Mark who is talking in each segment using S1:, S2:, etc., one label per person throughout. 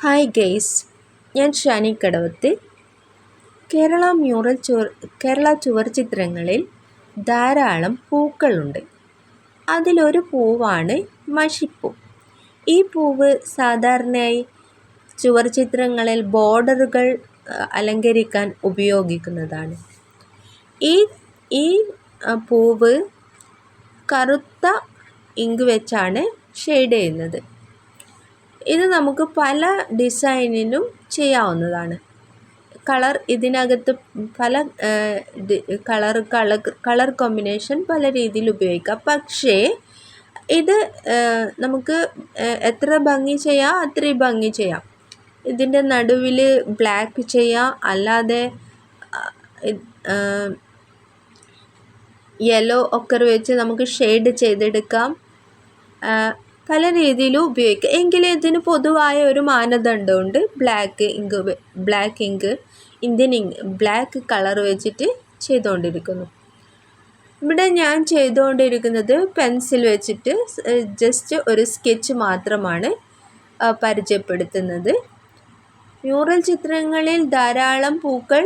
S1: Hi guys, ഞാൻ ഷാനി കടവത്ത്. കേരള ചുവർ ചിത്രങ്ങളിൽ ധാരാളം പൂക്കളുണ്ട്. അതിലൊരു പൂവാണ് മഷിപ്പൂ. ഈ പൂവ് സാധാരണയായി ചുവർ ചിത്രങ്ങളിൽ ബോർഡറുകൾ അലങ്കരിക്കാൻ ഉപയോഗിക്കുന്നതാണ്. ഈ പൂവ് കറുത്ത ഇങ്ക് വെച്ചാണ് ഷെയ്ഡ് ചെയ്യുന്നത്. ഇത് നമുക്ക് പല ഡിസൈനിലും ചെയ്യാവുന്നതാണ്. ഇതിനകത്ത് പല കളർ കോമ്പിനേഷൻ പല രീതിയിൽ ഉപയോഗിക്കാം. പക്ഷേ ഇത് നമുക്ക് എത്ര ഭംഗി ചെയ്യാം അത്രയും ഭംഗി ചെയ്യാം. ഇതിൻ്റെ നടുവിൽ ബ്ലാക്ക് ചെയ്യാം, അല്ലാതെ യെല്ലോ ഒക്കെ വെച്ച് നമുക്ക് ഷെയ്ഡ് ചെയ്തെടുക്കാം. പല രീതിയിലും ഉപയോഗിക്കാം. എങ്കിലും ഇതിന് പൊതുവായ ഒരു മാനദണ്ഡമുണ്ട്. ഇന്ത്യൻ ഇങ്ക് ബ്ലാക്ക് കളർ വെച്ചിട്ട് ചെയ്തുകൊണ്ടിരിക്കുന്നു. ഇവിടെ ഞാൻ ചെയ്തുകൊണ്ടിരിക്കുന്നത് പെൻസിൽ വെച്ചിട്ട് ജസ്റ്റ് ഒരു സ്കെച്ച് മാത്രമാണ് പരിചയപ്പെടുത്തുന്നത്. മ്യൂറൽ ചിത്രങ്ങളിൽ ധാരാളം പൂക്കൾ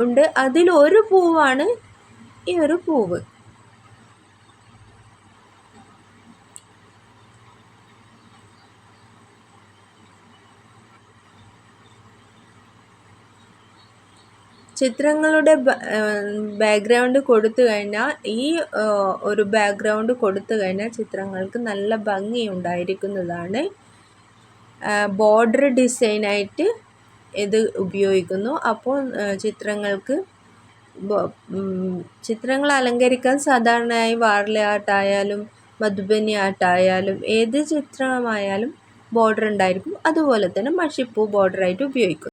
S1: ഉണ്ട്. അതിലൊരു പൂവാണ് ഈ ഒരു പൂവ്. ചിത്രങ്ങളുടെ ബാക്ക്ഗ്രൗണ്ട് കൊടുത്തു കഴിഞ്ഞാൽ ഒരു ബാക്ക്ഗ്രൗണ്ട് കൊടുത്തു കഴിഞ്ഞാൽ ചിത്രങ്ങൾക്ക് നല്ല ഭംഗി ഉണ്ടായിരിക്കുന്നതാണ്. ബോർഡർ ഡിസൈനായിട്ട് ഇത് ഉപയോഗിക്കുന്നു. അപ്പോൾ ചിത്രങ്ങൾ അലങ്കരിക്കാൻ സാധാരണയായി വാർലി ആർട്ടായാലും മധുബനി ആർട്ടായാലും ഏത് ചിത്രമായാലും ബോർഡർ ഉണ്ടായിരിക്കും. അതുപോലെ തന്നെ മഷിപ്പൂ ബോർഡറായിട്ട് ഉപയോഗിക്കും.